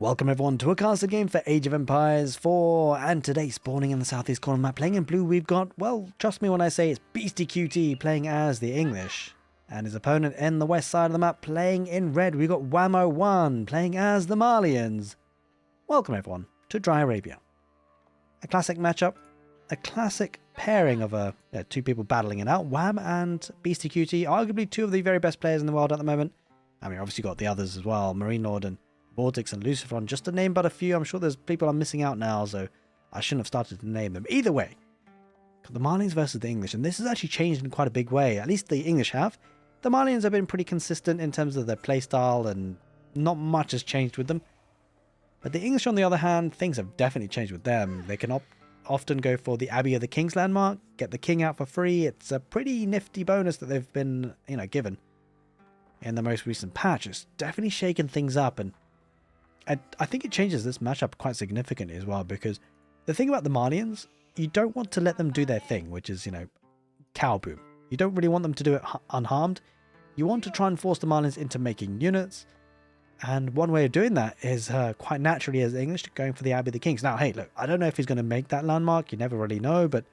Welcome everyone to a castle game for Age of Empires 4, and today spawning in the southeast corner map, playing in blue, we've got, well, trust me when I say it's beastyqt playing as the English, and his opponent in the west side of the map playing in red, we've got Wamo1 playing as the Malians. Welcome everyone to Dry Arabia. A classic matchup, a classic pairing of two people battling it out, Wham and beastyqt, arguably two of the very best players in the world at the moment. I mean, obviously got the others as well, Marine Lord and Vortex and Luciferon, just to name but a few. I'm sure there's people I'm missing out now, so I shouldn't have started to name them. Either way, got the Malians versus the English, and this has actually changed in quite a big way. At least the English have. The Malians have been pretty consistent in terms of their playstyle, and not much has changed with them. But the English, on the other hand, things have definitely changed with them. They can often go for the Abbey of the King's landmark, get the king out for free. It's a pretty nifty bonus that they've been, given in the most recent patch. It's definitely shaken things up, and I think it changes this matchup quite significantly as well, because the thing about the Malians, you don't want to let them do their thing, which is, cow boom. You don't really want them to do it unharmed. You want to try and force the Malians into making units, and one way of doing that is quite naturally as the English going for the Abbey of the Kings. Now, hey, look, I don't know if he's going to make that landmark. You never really know, but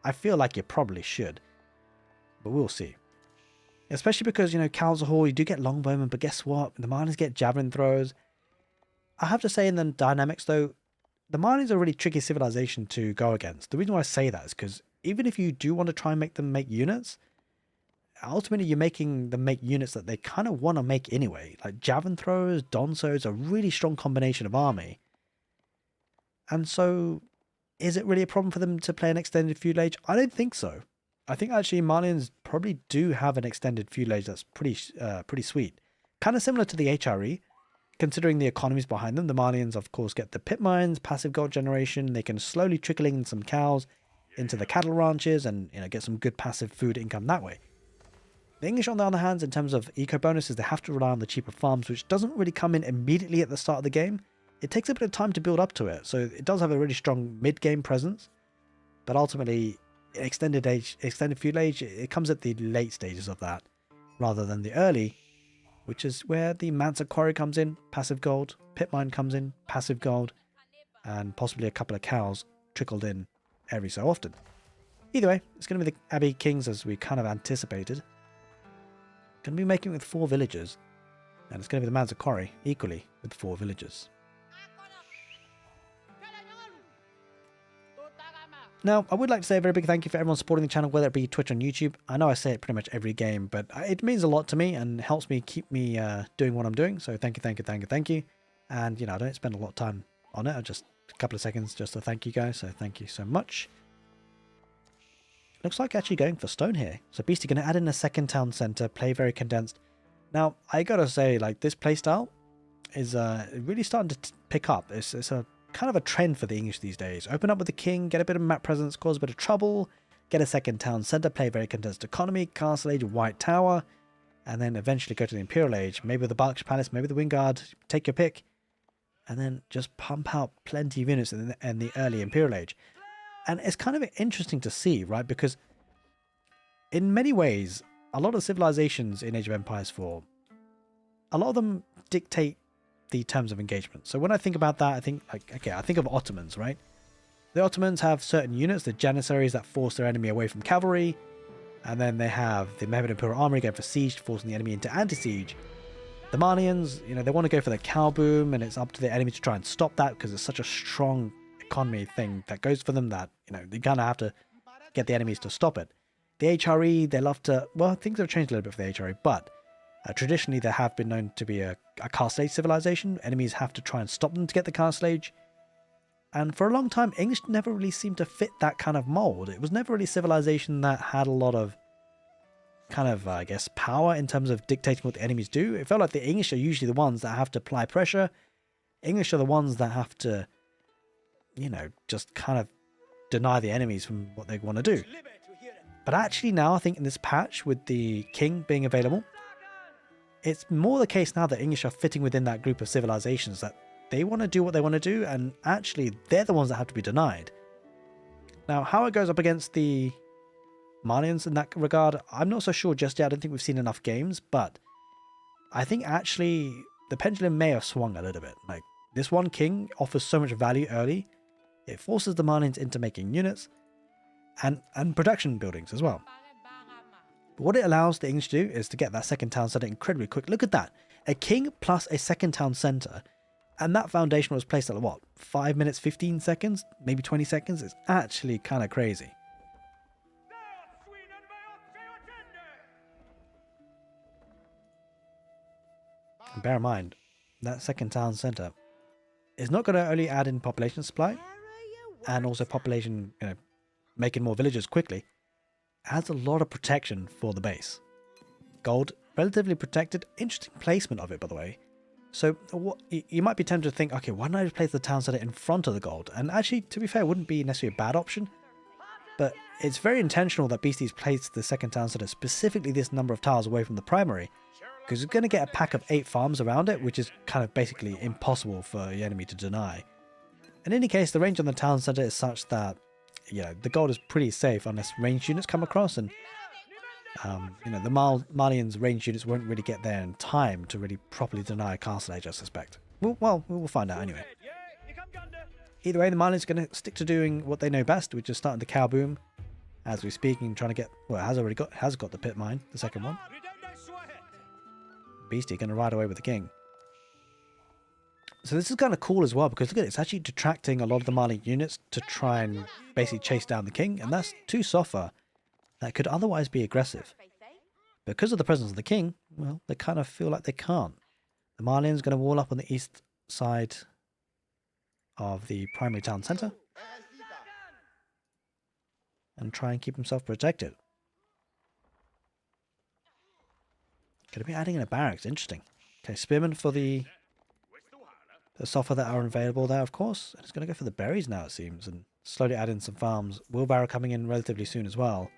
I feel like you probably should. But we'll see. Especially because, Calzahor, you do get longbowmen, but guess what? The Malians get javelin throws. I have to say in the dynamics though, the Malians are a really tricky civilization to go against. The reason why I say that is because even if you do want to try and make them make units, ultimately you're making them make units that they kind of want to make anyway. Like javelin throwers, donsos, a really strong combination of army. And so, is it really a problem for them to play an extended feudal age? I don't think so. I think actually Malians probably do have an extended feudal age that's pretty sweet. Kind of similar to the HRE. Considering the economies behind them, the Malians, of course, get the pit mines, passive gold generation. They can slowly trickle in some cows into the cattle ranches and get some good passive food income that way. The English, on the other hand, in terms of eco bonuses, they have to rely on the cheaper farms, which doesn't really come in immediately at the start of the game. It takes a bit of time to build up to it, so it does have a really strong mid-game presence. But ultimately, extended feudal age, it comes at the late stages of that, rather than the early, which is where the Mansa Quarry comes in, passive gold, pit mine comes in, passive gold, and possibly a couple of cows trickled in every so often. Either way, it's going to be the Abbey Kings as we kind of anticipated. Going to be making it with 4 villagers, and it's going to be the Mansa Quarry equally with 4 villagers. Now, I would like to say a very big thank you for everyone supporting the channel, whether it be Twitch or YouTube. I know I say it pretty much every game, but it means a lot to me and helps me keep me doing what I'm doing. So thank you. And, I don't spend a lot of time on it. Just a couple of seconds just to thank you guys. So thank you so much. Looks like actually going for stone here. So Beasty going to add in a second town center, play very condensed. Now, I got to say, like, this playstyle is really starting to pick up. It's a kind of a trend for the English these days. Open up with the king, get a bit of map presence, cause a bit of trouble, get a second town center, play very condensed economy, castle age, white tower, and then eventually go to the imperial age, maybe the Berkshire Palace, maybe the Wingard, take your pick, and then just pump out plenty of units in the early imperial age. And it's kind of interesting to see, right? Because in many ways, a lot of civilizations in Age of Empires 4, a lot of them dictate the terms of engagement. So when I think about that, I think I think of Ottomans, right? The Ottomans have certain units, the Janissaries, that force their enemy away from cavalry, and then they have the Mehmed Imperial Army going for siege, forcing the enemy into anti-siege. The Malians, they want to go for the cow boom, and it's up to the enemy to try and stop that because it's such a strong economy thing that goes for them that they kind of have to get the enemies to stop it. The HRE, they love to, well, things have changed a little bit for the HRE, but traditionally, they have been known to be a castle age civilization. Enemies have to try and stop them to get the castle age. And for a long time, English never really seemed to fit that kind of mold. It was never really a civilization that had a lot of kind of, I guess, power in terms of dictating what the enemies do. It felt like the English are usually the ones that have to apply pressure. English are the ones that have to, just kind of deny the enemies from what they want to do. But actually now, I think in this patch, with the king being available, it's more the case now that English are fitting within that group of civilizations that they want to do what they want to do, and actually they're the ones that have to be denied. Now, how it goes up against the Malians in that regard, I'm not so sure just yet. I don't think we've seen enough games, but I think actually the pendulum may have swung a little bit. Like, This one king offers so much value early. It forces the Malians into making units and production buildings as well. But what it allows the English to do is to get that second town center incredibly quick. Look at that. A king plus a second town center. And that foundation was placed at what? 5 minutes, 15 seconds? Maybe 20 seconds? It's actually kind of crazy. And bear in mind, that second town center is not going to only add in population supply and also population, making more villages quickly. It adds a lot of protection for the base. Gold, relatively protected. Interesting placement of it, by the way. So you might be tempted to think, okay, why don't I just place the town center in front of the gold? And actually, to be fair, it wouldn't be necessarily a bad option. But it's very intentional that Beasty's placed the second town center specifically this number of tiles away from the primary. Because you're going to get a pack of 8 farms around it, which is kind of basically impossible for the enemy to deny. In any case, the range on the town center is such that, the gold is pretty safe unless ranged units come across, and the Malians ranged units won't really get there in time to really properly deny a castle edge, I suspect. Well, we'll find out anyway. Either way, the Malians are going to stick to doing what they know best, which is starting the cow boom as we're speaking, trying to get, well, has got the pit mine, the second one. Beasty going to ride away with the king. So this is kind of cool as well, because look at it, it's actually detracting a lot of the Mali units to try and basically chase down the king, and that's 2 Sofa that could otherwise be aggressive. Because of the presence of the king, well, they kind of feel like they can't. The Malian's going to wall up on the east side of the primary town centre and try and keep himself protected. Going to be adding in a barracks. Interesting. Okay, spearmen for the sofa that are available there, of course. And it's going to go for the berries now, it seems, and slowly add in some farms. Wheelbarrow coming in relatively soon as well.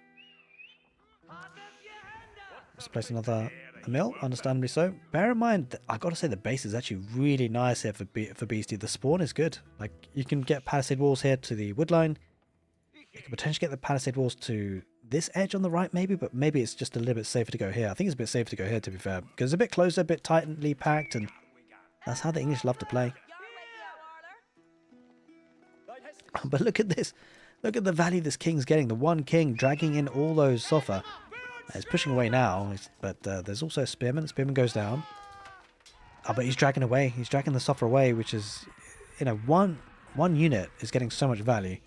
Let's place another mill, understandably so. Bear in mind, I've got to say the base is actually really nice here for Beasty. The spawn is good. Like, you can get palisade walls here to the wood line. You can potentially get the palisade walls to this edge on the right, maybe, but maybe it's just a little bit safer to go here. I think it's a bit safer to go here, to be fair, because it's a bit closer, a bit tightly packed, and that's how the English love to play. But look at this. Look at the value this king's getting. The one king dragging in all those Sofa. It's pushing away now, but there's also a spearman. Spearman goes down. Oh, but he's dragging away. He's dragging the Sofa away, which is, one unit is getting so much value.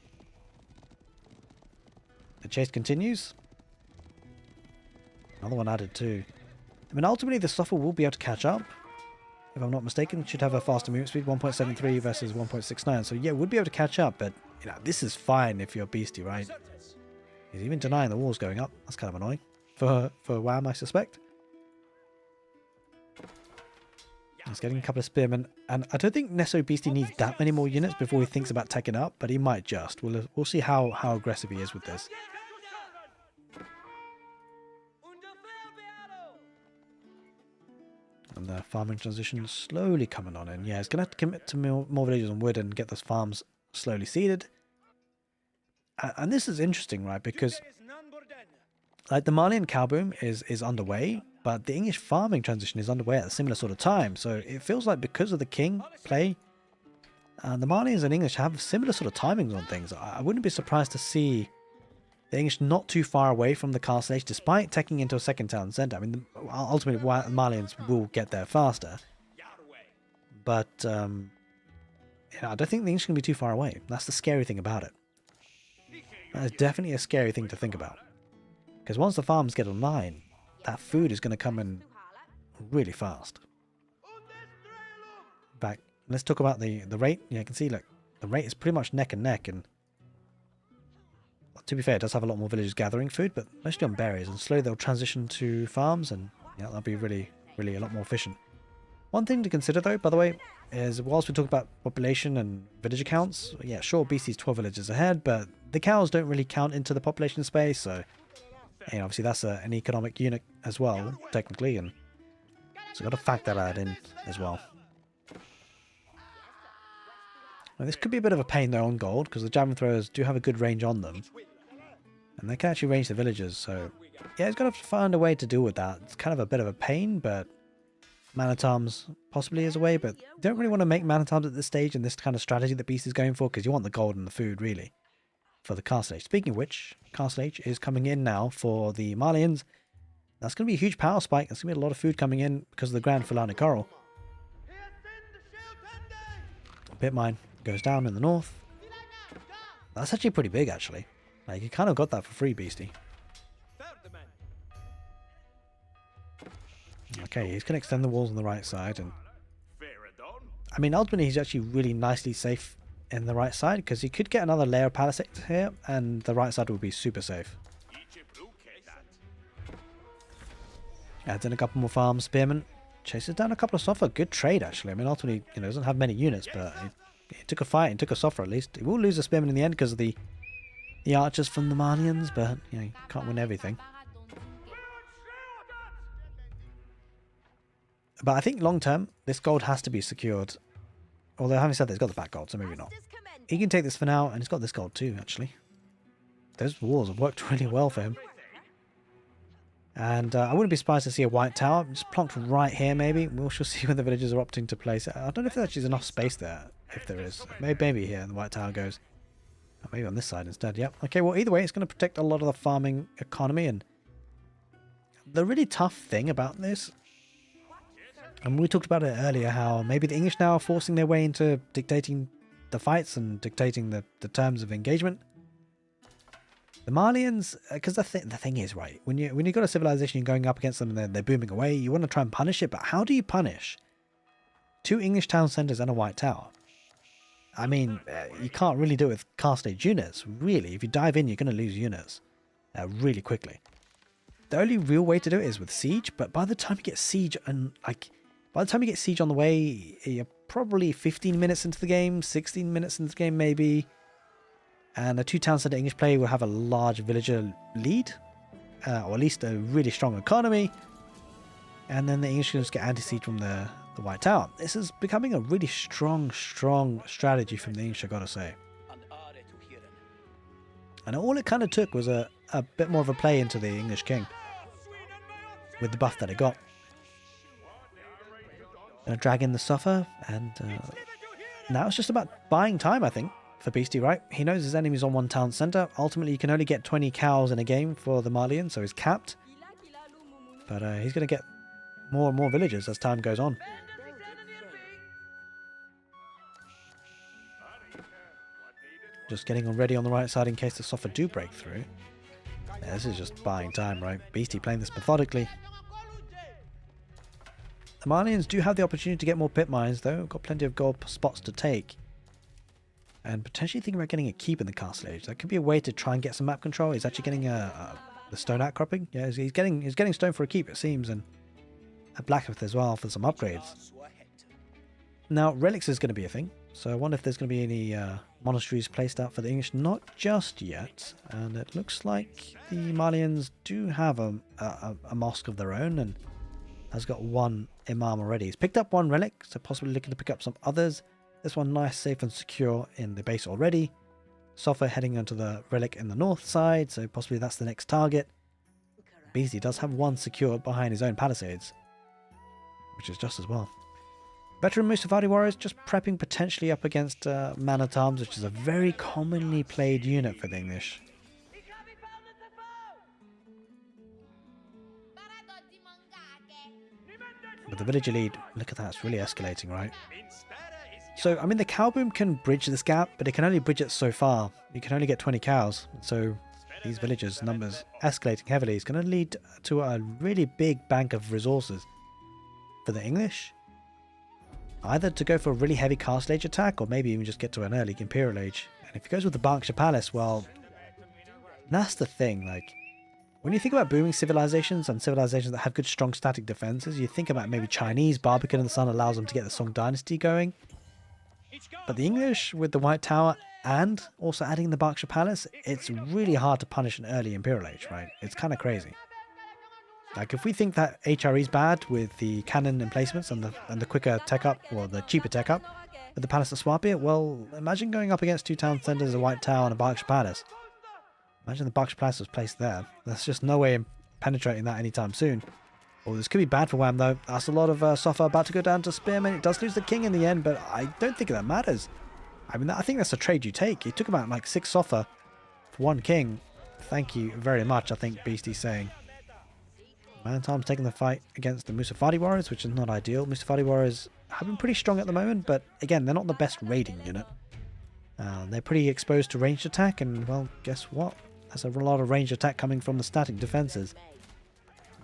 The chase continues. Another one added too. I mean, ultimately the Sofa will be able to catch up. If I'm not mistaken, it should have a faster movement speed, 1.73 versus 1.69. So yeah, we'd be able to catch up, but this is fine if you're Beasty, right? He's even denying the walls going up. That's kind of annoying for Wham, I suspect. He's getting a couple of spearmen, and I don't think necessarily Beasty needs that many more units before he thinks about taking up, but he might just. We'll see how aggressive he is with this. And the farming transition slowly coming on in. Yeah, he's going to have to commit to more villages on wood and get those farms slowly seeded. And this is interesting, right? Because like the Malian cow boom is underway, but the English farming transition is underway at a similar sort of time. So it feels like because of the king play, the Malians and English have similar sort of timings on things. I wouldn't be surprised to see the English not too far away from the castle age, despite taking into a second town centre. I mean, ultimately, the Malians will get there faster. But I don't think the English can be too far away. That's the scary thing about it. That is definitely a scary thing to think about. Because once the farms get online, that food is going to come in really fast. In fact, let's talk about the rate. Yeah, you can see, look, the rate is pretty much neck and neck. And to be fair, it does have a lot more villagers gathering food, but mostly on berries. And slowly they'll transition to farms, and that'll be really, really a lot more efficient. One thing to consider, though, by the way, is whilst we talk about population and villager counts, yeah, sure, BC's 12 villages ahead, but the cows don't really count into the population space, so obviously that's an economic unit as well, technically, and so got to factor that in as well. Now, this could be a bit of a pain though on gold, because the javelin throwers do have a good range on them, and they can actually range the villagers, so yeah, he's got to find a way to deal with that. It's kind of a bit of a pain, but Man-at-Arms possibly is a way, but you don't really want to make Man-at-Arms at this stage in this kind of strategy that Beast is going for, because you want the gold and the food, really, for the Castle Age. Speaking of which, Castle Age is coming in now for the Malians. That's going to be a huge power spike. There's going to be a lot of food coming in because of the Grand Fulani Coral. Pit mine goes down in the north. That's actually pretty big, actually. Like, you kind of got that for free, Beasty. Okay, he's going to extend the walls on the right side, and I mean, ultimately, he's actually really nicely safe in the right side, because he could get another layer of palisades here, and the right side would be super safe. Adds in a couple more farms. Spearman chases down a couple of Soffer. Good trade, actually. I mean, ultimately, you know, doesn't have many units, but he took a fight and took a Soffer at least. He will lose a Spearman in the end because of the archers from the Malians, but, you know, you can't win everything. But I think long term, this gold has to be secured. Although, having said that, he's got the back gold, so maybe not. He can take this for now, and he's got this gold too, actually. Those walls have worked really well for him. And I wouldn't be surprised to see a white tower just plonked right here, maybe. We'll see when the villagers are opting to place it. I don't know if there actually is enough space there, if there is. Maybe here the white tower goes. Or maybe on this side instead, yep. Okay, well, either way, it's going to protect a lot of the farming economy. And the really tough thing about this, and we talked about it earlier, how maybe the English now are forcing their way into dictating the fights and dictating the terms of engagement. The Malians, because the thing is, right, when you've got a civilization, you're going up against them and they're booming away, you want to try and punish it, but how do you punish 2 English town centres and a white tower? I mean, you can't really do it with Castle Age units, really. If you dive in, you're going to lose units really quickly. The only real way to do it is with siege, but by the time you get siege and, like, by the time you get siege on the way, you're probably 15 minutes into the game, 16 minutes into the game maybe. And a 2 town centre English player will have a large villager lead, or at least a really strong economy. And then the English can just get anti-siege from the White Tower. This is becoming a really strong strategy from the English, I gotta say. And all it kind of took was a bit more of a play into the English king with the buff that it got. Gonna drag in the Suffer, and now it's just about buying time, I think, for Beasty, right? He knows his enemy's on 1 town centre. Ultimately, you can only get 20 cows in a game for the Malian, so he's capped. But he's going to get more and more villagers as time goes on. Just getting ready on the right side in case the Soffer do break through. Yeah, this is just buying time, right? Beasty playing this methodically. The Malians do have the opportunity to get more pit mines, though. Got plenty of gold spots to take. And potentially thinking about getting a keep in the Castle Age. That could be a way to try and get some map control. He's actually getting the stone outcropping. Yeah, he's getting stone for a keep, it seems, and a blacksmith as well for some upgrades. Now, relics is going to be a thing. So I wonder if there's going to be any monasteries placed out for the English. Not just yet. And it looks like the Malians do have a mosque of their own, and has got 1 imam already. He's picked up 1 relic, so possibly looking to pick up some others. This one nice, safe and secure in the base already. Soffer heading onto the relic in the north side, so possibly that's the next target. Beasty does have 1 secured behind his own palisades, which is just as well. Veteran Musafadi warriors just prepping potentially up against Man-at-Arms, which is a very commonly played unit for the English. But the villager lead, look at that, it's really escalating, right? So, I mean, the cow boom can bridge this gap, but it can only bridge it so far. You can only get 20 cows. So, these villagers' numbers escalating heavily is going to lead to a really big bank of resources for the English. Either to go for a really heavy Castle Age attack, or maybe even just get to an early Imperial Age. And if he goes with the Berkshire Palace, well, that's the thing. Like, when you think about booming civilizations and civilizations that have good, strong static defenses, you think about maybe Chinese. Barbican in the Sun allows them to get the Song Dynasty going. But the English, with the White Tower and also adding the Berkshire Palace, it's really hard to punish an early Imperial Age, right? It's kind of crazy. Like, if we think that HRE is bad with the cannon emplacements and the quicker tech up, or the cheaper tech up, with the Palace of Swapia, well, imagine going up against 2 town centres, a White Tower and a Berkshire Palace. Imagine the Berkshire Palace was placed there. There's just no way in penetrating that anytime soon. Oh, this could be bad for Wham though. That's a lot of Sofa about to go down to Spearman. It does lose the king in the end, but I don't think that matters. I mean, I think that's a trade you take. You took about like 6 Sofa for 1 king. Thank you very much, I think Beasty's saying. Mantarm's taking the fight against the Musafadi Warriors, which is not ideal. Musafadi Warriors have been pretty strong at the moment, but again, they're not the best raiding unit. They're pretty exposed to ranged attack, and well, guess what? There's a lot of ranged attack coming from the static defenses.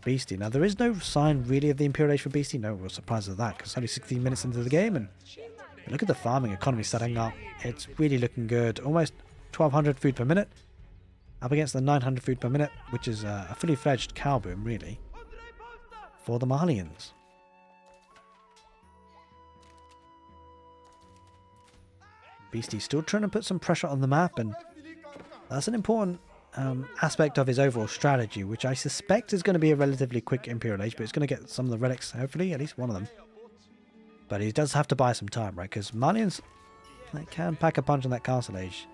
Beasty. Now, there is no sign really of the Imperial Age for Beasty. No real surprise of that, because it's only 16 minutes into the game, and look at the farming economy setting up. It's really looking good. Almost 1,200 food per minute, up against the 900 food per minute, which is a fully fledged cow boom, really, for the Malians. Beasty's still trying to put some pressure on the map, and that's an important aspect of his overall strategy, which I suspect is going to be a relatively quick Imperial Age, but it's going to get some of the relics, hopefully, at least one of them. But he does have to buy some time, right? Because Malians, they can pack a punch in that Castle Age.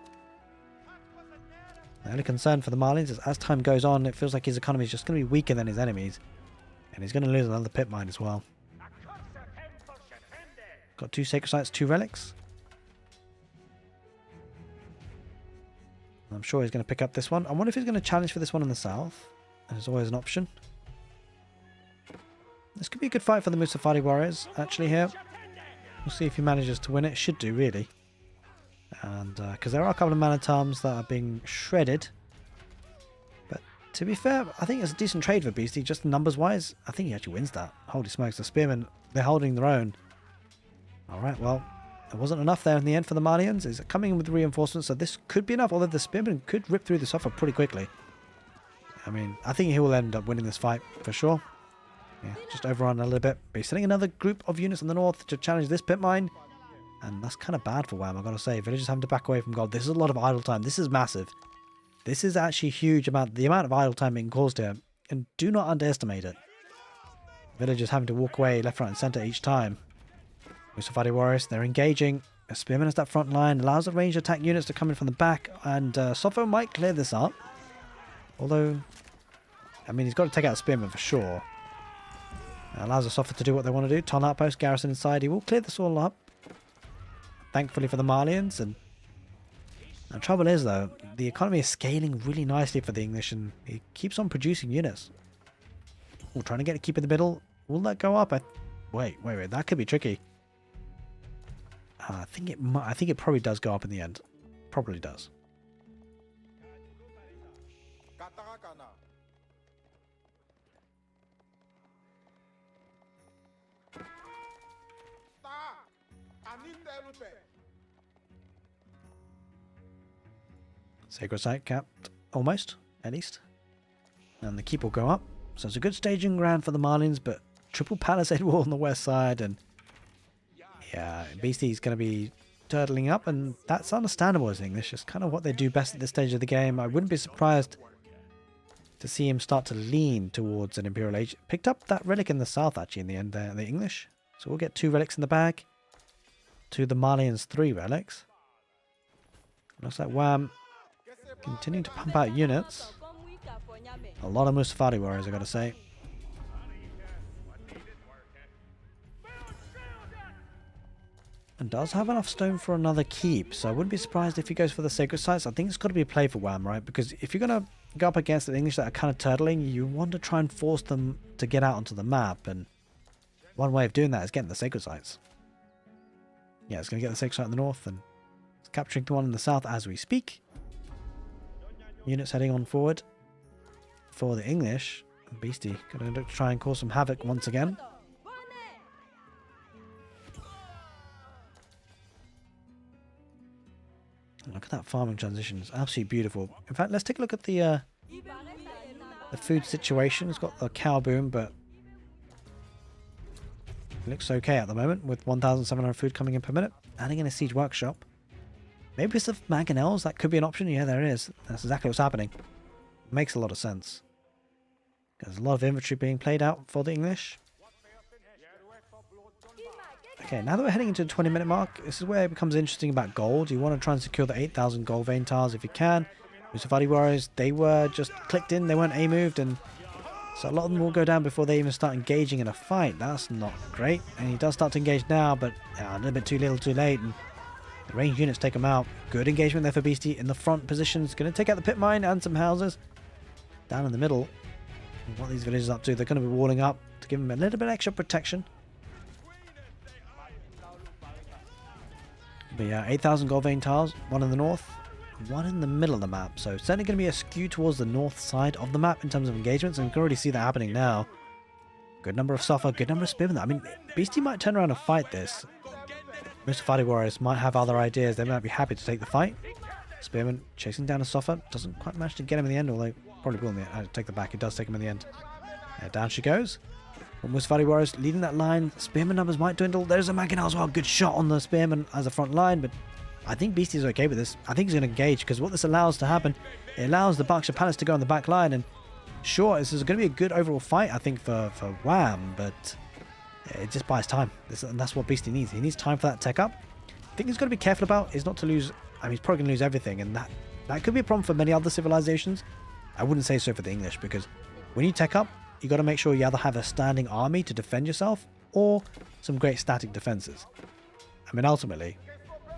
The only concern for the Malians is as time goes on, it feels like his economy is just going to be weaker than his enemies. And he's going to lose another pit mine as well. Got 2 sacred sites, 2 relics. I'm sure he's going to pick up this one. I wonder if he's going to challenge for this one in the south. There's always an option. This could be a good fight for the Musafadi Warriors, actually, here. We'll see if he manages to win it. Should do, really. And because there are a couple of Manatams that are being shredded. But to be fair, I think it's a decent trade for Beasty, just numbers-wise. I think he actually wins that. Holy smokes, the Spearmen, they're holding their own. Alright, well, there wasn't enough there in the end for the Malians. He's coming in with reinforcements, so this could be enough, although the Spearmen could rip through this offer pretty quickly. I mean, I think he will end up winning this fight, for sure. Yeah, just overrun a little bit. But he's sending another group of units in the north to challenge this pit mine. And that's kind of bad for Wham, I've got to say. Villagers having to back away from gold. This is a lot of idle time. This is massive. This is actually huge about the amount of idle time being caused here. And do not underestimate it. Villagers having to walk away left, right and centre each time. Musafadi Warriors, they're engaging. A Spearman is that front line. Allows the ranged attack units to come in from the back. And Sofo might clear this up. Although, I mean, he's got to take out a Spearman for sure. Allows the Sofo to do what they want to do. Ton outpost, garrison inside. He will clear this all up. Thankfully for the Malians. And the trouble is, though, the economy is scaling really nicely for the English. And he keeps on producing units. Ooh, trying to get a keep in the middle. Will that go up? Wait. That could be tricky. I think it probably does go up in the end. Probably does. Sacred site capped, almost, at least. And the keep will go up. So it's a good staging ground for the Malians, but triple palisade wall on the west side, and yeah, Beasty's going to be turtling up, and that's understandable as English. It's kind of what they do best at this stage of the game. I wouldn't be surprised to see him start to lean towards an Imperial Age. Picked up that relic in the south, actually, in the end there, the English. So we'll get 2 relics in the bag. To the Malians, 3 relics. Looks like Wham continuing to pump out units. A lot of Musafadi Warriors, I gotta say. And does have enough stone for another keep, so I wouldn't be surprised if he goes for the sacred sites. I think it's got to be a play for Wham, right? Because if you're going to go up against the English that are kind of turtling, you want to try and force them to get out onto the map, and one way of doing that is getting the sacred sites. Yeah, it's going to get the sacred site in the north, and it's capturing the one in the south as we speak. Units heading on forward for the English. Beasty going to try and cause some havoc once again. Look at that farming transition. It's absolutely beautiful. In fact, let's take a look at the food situation. It's got the cow boom, but it looks okay at the moment with 1,700 food coming in per minute. Adding in a siege workshop. Maybe it's the mangonels. That could be an option. Yeah, there it is. That's exactly what's happening. Makes a lot of sense. There's a lot of inventory being played out for the English. Okay, now that we're heading into the 20-minute mark, this is where it becomes interesting about gold. You want to try and secure the 8,000 gold vein tiles if you can. Musafadi Warriors, they were just clicked in, they weren't A-moved, and So a lot of them will go down before they even start engaging in a fight. That's not great. And he does start to engage now, but a little bit too little too late. And the ranged units take him out. Good engagement there for Beasty in the front positions. Going to take out the pit mine and some houses. Down in the middle. What are these villagers up to? They're going to be walling up to give him a little bit extra protection. But yeah, 8,000 gold vein tiles. One in the north, one in the middle of the map. So certainly going to be a skew towards the north side of the map in terms of engagements. And you can already see that happening now. Good number of suffer, good number of spearmen. I mean, Beasty might turn around and fight this. Most fighting warriors might have other ideas. They might be happy to take the fight. Spearman chasing down a suffer. Doesn't quite manage to get him in the end, although probably will in the end. Take the back. It does take him in the end. Down she goes. Most fighting warriors leading that line. Spearman numbers might dwindle. There's a Mangonel as well. Good shot on the spearman as a front line, but I think Beasty's okay with this. I think he's going to engage because what this allows to happen, it allows the Berkshire Palace to go on the back line. And sure, this is going to be a good overall fight, I think, for Wham, but it just buys time. And that's what Beasty needs. He needs time for that tech up. I think he's got to be careful about is not to lose. I mean, he's probably going to lose everything, and that could be a problem for many other civilizations. I wouldn't say so for the English, because when you tech up, you got to make sure you either have a standing army to defend yourself or some great static defenses. I mean, ultimately,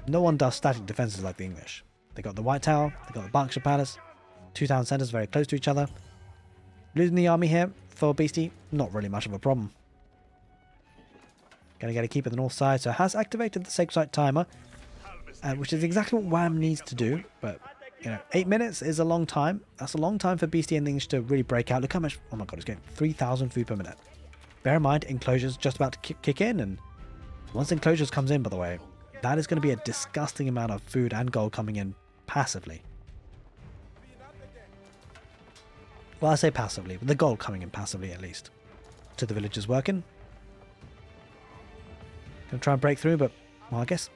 no one does static defenses like the English. They got the White Tower, they got the Berkshire Palace, two town centers very close to each other. Losing the army here for Beasty, not really much of a problem. Gonna get a keep at the north side, so has activated the sacred site timer, which is exactly what Wham needs to do. But you know, 8 minutes is a long time. That's a long time for Beasty and the English to really break out. Look how much. Oh my god, it's getting 3,000 food per minute. Bear in mind, enclosures just about to kick in, and once enclosures comes in, by the way, that is going to be a disgusting amount of food and gold coming in passively. Well, I say passively, but the gold coming in passively at least. To the villagers working. Gonna try and break through, but well, I guess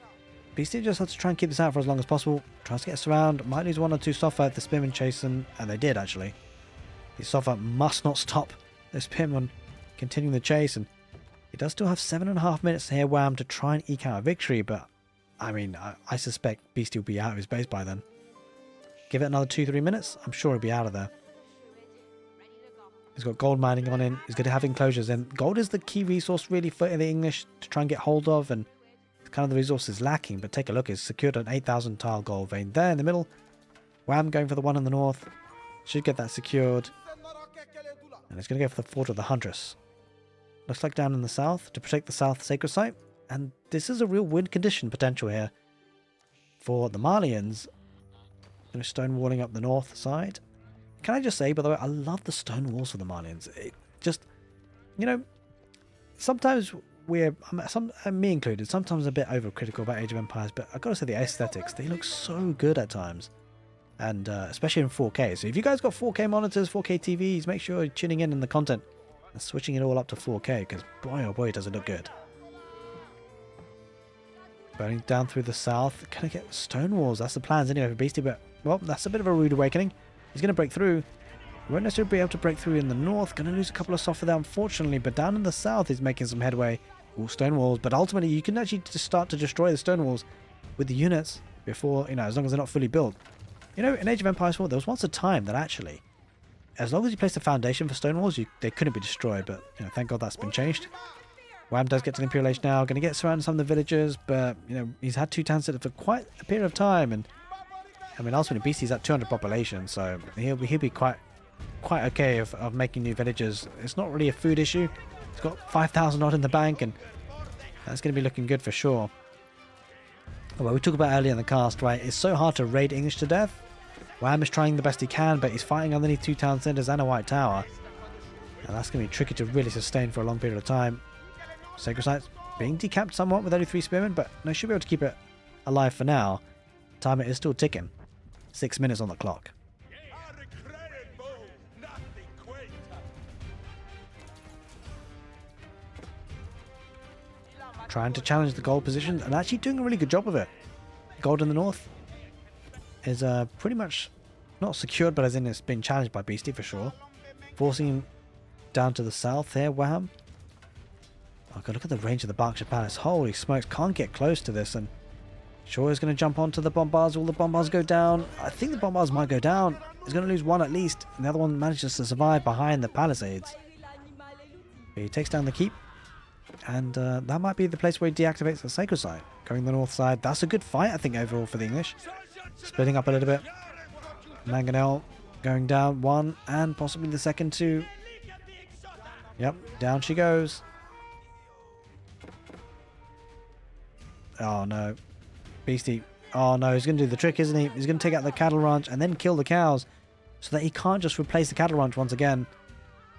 Beasty just has to try and keep this out for as long as possible. Tries to get us around. Might lose one or two software if the spearmen chase them, and they did actually. The software must not stop the spearmen continuing the chase, and he does still have 7.5 minutes here, Wham, to try and eke out a victory, but I mean, I suspect Beasty will be out of his base by then. Give it another 2-3 minutes, I'm sure he'll be out of there. He's got gold mining on in. He's going to have enclosures, and gold is the key resource really for the English to try and get hold of, and it's kind of the resources lacking. But take a look, he's secured an 8,000 tile gold vein there in the middle. Wham going for the one in the north. Should get that secured. And he's going to go for the Fort of the Huntress. Looks like down in the south to protect the south sacred site. And this is a real win condition potential here for the Malians. They're stonewalling up the north side. Can I just say, by the way, I love the stone walls for the Malians. It just, you know, sometimes we're, me included, sometimes a bit overcritical about Age of Empires, but I've got to say the aesthetics, they look so good at times. And especially in 4K. So if you guys got 4K monitors, 4K TVs, make sure you're tuning in the content and switching it all up to 4K, because boy oh boy does it look good. Burning down through the south. Can I get stone walls? That's the plans anyway for Beasty, but well, that's a bit of a rude awakening. He's going to break through. He won't necessarily be able to break through in the north. Going to lose a couple of software there, unfortunately. But down in the south, he's making some headway. All stone walls. But ultimately, you can actually just start to destroy the stone walls with the units before, you know, as long as they're not fully built. You know, in Age of Empires 4, there was once a time that actually, as long as you place the foundation for stone walls, they couldn't be destroyed. But, you know, thank God that's been changed. Wham does get to the Imperial Age now. Going to get surrounded some of the villagers. But, you know, he's had two towns for quite a period of time. And I mean, ultimately, Beasty's at 200 population, so he'll be quite okay of making new villages. It's not really a food issue. He's got 5,000 odd in the bank, and that's going to be looking good for sure. Well, we talked about earlier in the cast, right? It's so hard to raid English to death. Wham is trying the best he can, but he's fighting underneath two town centers and a white tower, and that's going to be tricky to really sustain for a long period of time. Sacred Site's being decapped somewhat with only 3 spearmen, but no, should be able to keep it alive for now. Timer is still ticking. 6 minutes on the clock. Trying to challenge the gold position and actually doing a really good job of it. Gold in the north is pretty much not secured, but as in it's been challenged by Beasty for sure. Forcing him down to the south here, Wham. Oh god, look at the range of the Berkshire Palace. Holy smokes, can't get close to this, and Sure is going to jump onto the bombards. Will the bombards go down? I think the bombards might go down. He's going to lose one at least. And the other one manages to survive behind the palisades. He takes down the keep. And that might be the place where he deactivates the sacred site. Going the north side. That's a good fight, I think, overall for the English. Splitting up a little bit. Mangonel going down one and possibly the second two. Yep, down she goes. Oh no. Beasty. Oh no, he's going to do the trick, isn't he? He's going to take out the cattle ranch and then kill the cows. So that he can't just replace the cattle ranch once again.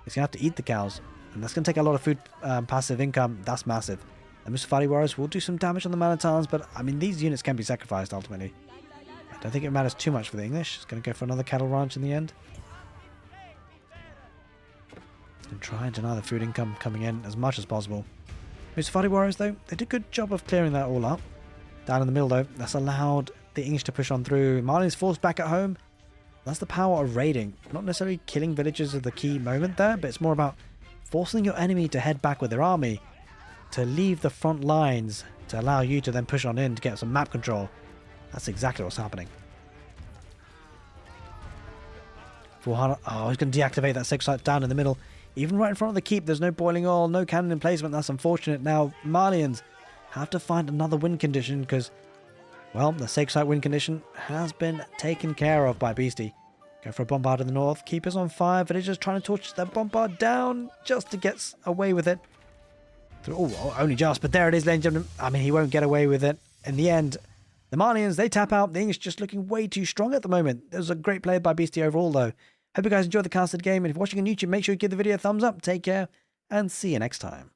He's going to have to eat the cows. And that's going to take a lot of food passive income. That's massive. And Mustafadi Warriors will do some damage on the Manitans, but I mean, these units can be sacrificed ultimately. I don't think it matters too much for the English. It's going to go for another cattle ranch in the end. And try and deny the food income coming in as much as possible. Mustafadi Warriors, though, they did a good job of clearing that all up. Down in the middle, though, that's allowed the English to push on through. Malians forced back at home. That's the power of raiding. Not necessarily killing villages is the key moment there, but it's more about forcing your enemy to head back with their army, to leave the front lines, to allow you to then push on in to get some map control. That's exactly what's happening. 400. Oh, he's going to deactivate that sacred site down in the middle. Even right in front of the keep, there's no boiling oil, no cannon emplacement. That's unfortunate. Now, Malians have to find another win condition because, well, the sacred site win condition has been taken care of by Beasty. Go for a bombard in the north. Keepers on fire. Villagers trying to torch that bombard down just to get away with it. Oh, only just. But there it is, ladies and gentlemen. I mean, he won't get away with it. In the end, the Malians, they tap out. The English just looking way too strong at the moment. It was a great play by Beasty overall, though. Hope you guys enjoyed the casted game. And if you're watching on YouTube, make sure you give the video a thumbs up. Take care, and see you next time.